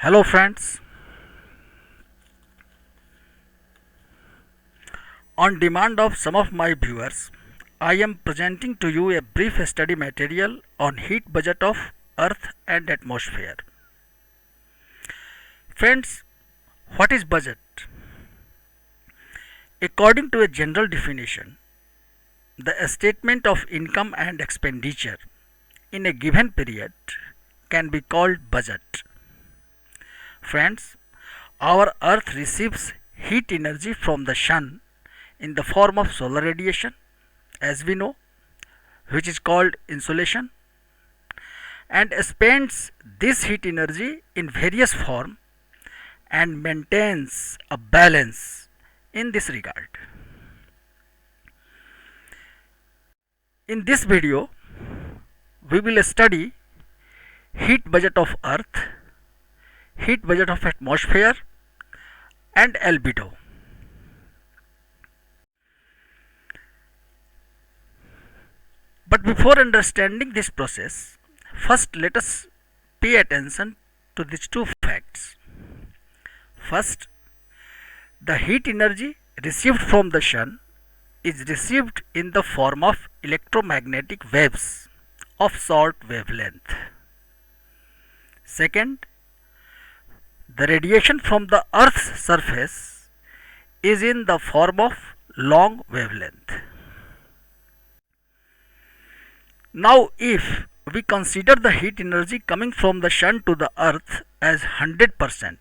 Hello friends, on demand of some of my viewers, I am presenting to you a brief study material on heat budget of Earth and atmosphere. Friends, what is budget? According to a general definition, the statement of income and expenditure in a given period can be called budget. Friends, our Earth receives heat energy from the sun in the form of solar radiation, as we know, which is called insolation, and spends this heat energy in various forms and maintains a balance in this regard. In this video, we will study heat budget of Earth, heat budget of atmosphere, and albedo. But before understanding this process, first let us pay attention to these two facts. First, the heat energy received from the sun is received in the form of electromagnetic waves of short wavelength. Second, the radiation from the Earth's surface is in the form of long wavelength. Now, if we consider the heat energy coming from the sun to the earth as 100%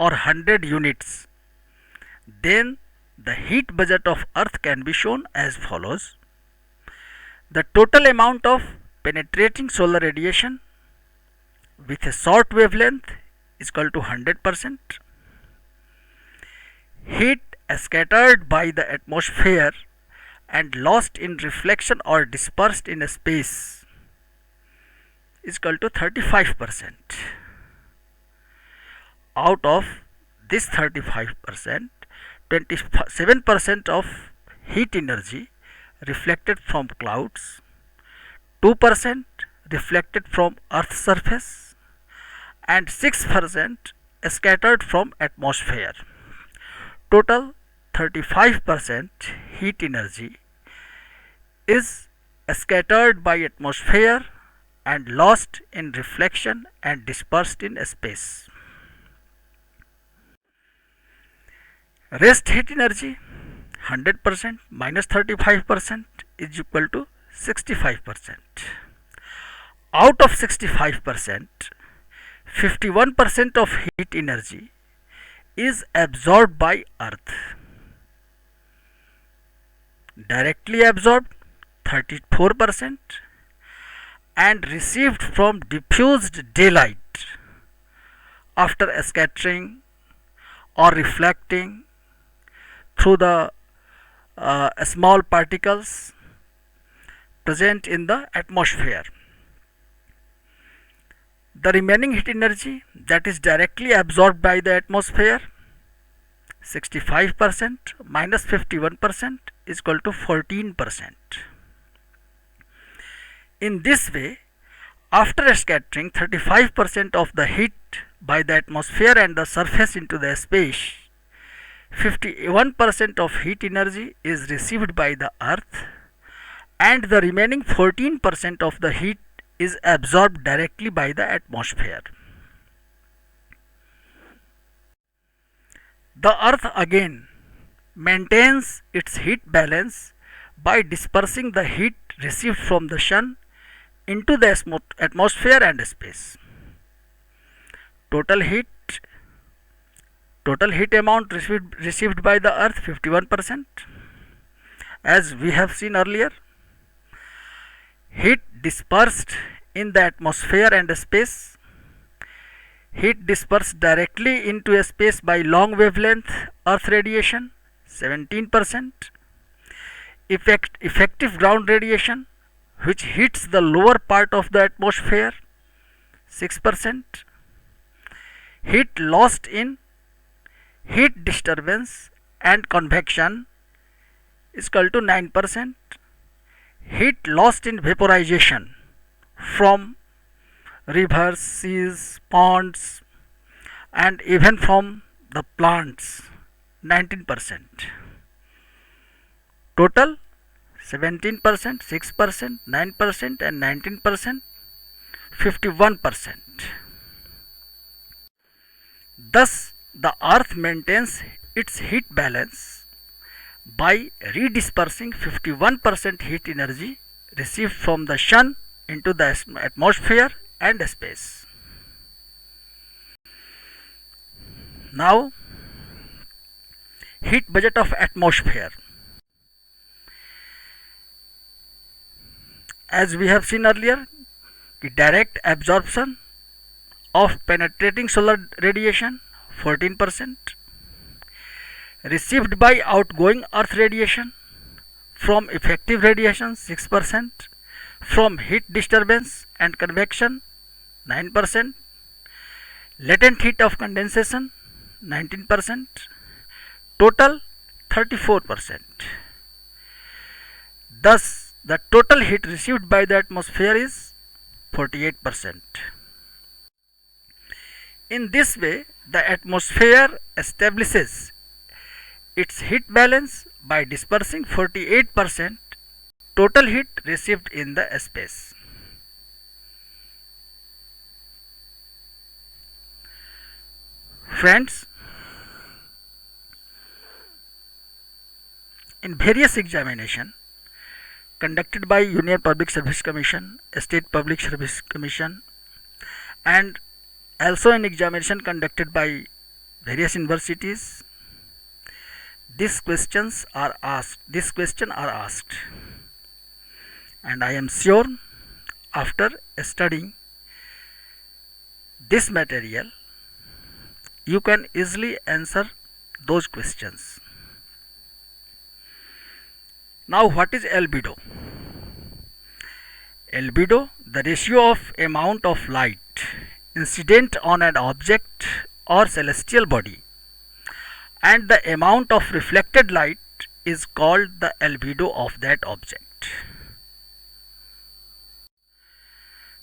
or 100 units, then the heat budget of earth can be shown as follows. The total amount of penetrating solar radiation with a short wavelength is equal to 100%. Heat scattered by the atmosphere and lost in reflection or dispersed in space is equal to 35%. Out of this 35%, 27% of heat energy reflected from clouds, 2% reflected from Earth's surface, and 6% scattered from atmosphere. Total 35% heat energy is scattered by atmosphere and lost in reflection and dispersed in space. Rest heat energy 100% minus 35% is equal to 65%. Out of 65%, 51% of heat energy is absorbed by Earth. Directly absorbed 34% and received from diffused daylight after scattering or reflecting through the small particles present in the atmosphere. The remaining heat energy that is directly absorbed by the atmosphere 65% minus 51% is equal to 14%. In this way, after scattering 35% of the heat by the atmosphere and the surface into the space, 51% of heat energy is received by the earth and the remaining 14% of the heat is absorbed directly by the atmosphere. The earth again maintains its heat balance by dispersing the heat received from the sun into the atmosphere and space. Total heat amount received by the earth 51%, as we have seen earlier. Heat dispersed in the atmosphere and space, heat dispersed directly into a space by long wavelength earth radiation 17%, effective ground radiation which hits the lower part of the atmosphere 6%, heat lost in heat disturbance and convection is equal to 9%, heat lost in vaporization from rivers, seas, ponds and even from the plants 19%. Total 17%, 6%, 9% and 19%, 51%. Thus, the earth maintains its heat balance by redispersing 51% heat energy received from the sun into the atmosphere and space. Now, heat budget of atmosphere. As we have seen earlier, the direct absorption of penetrating solar radiation 14%, received by outgoing earth radiation from effective radiation 6%, from heat disturbance and convection 9%, latent heat of condensation 19%, total 34%. Thus, the total heat received by the atmosphere is 48%. In this way, the atmosphere establishes its heat balance by dispersing 48% total heat received in the space. Friends, in various examinations conducted by Union Public Service Commission, State Public Service Commission, and also in examination conducted by various universities, these questions are asked, and I am sure after studying this material you can easily answer those questions. Now, what is albedo? Albedo, the ratio of amount of light incident on an object or celestial body and the amount of reflected light is called the albedo of that object.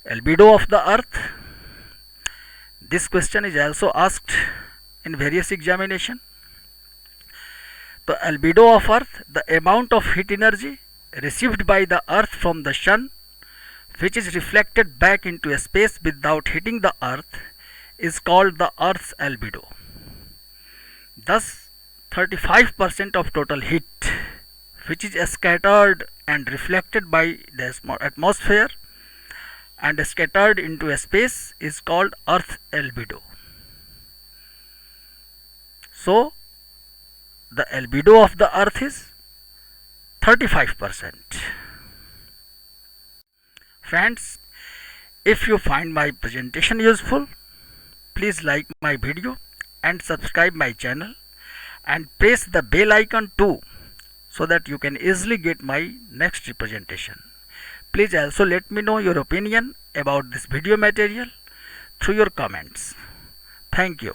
Albedo of the earth. This question is also asked in various examinations. The albedo of earth, the amount of heat energy received by the earth from the sun, which is reflected back into space without hitting the earth, is called the earth's albedo. Thus, 35% of total heat which is scattered and reflected by the atmosphere and scattered into space is called earth's albedo. So, the albedo of the earth is 35%. Friends, if you find my presentation useful, please like my video and subscribe my channel and press the bell icon too, so that you can easily get my next presentation. Please also let me know your opinion about this video material through your comments. Thank you.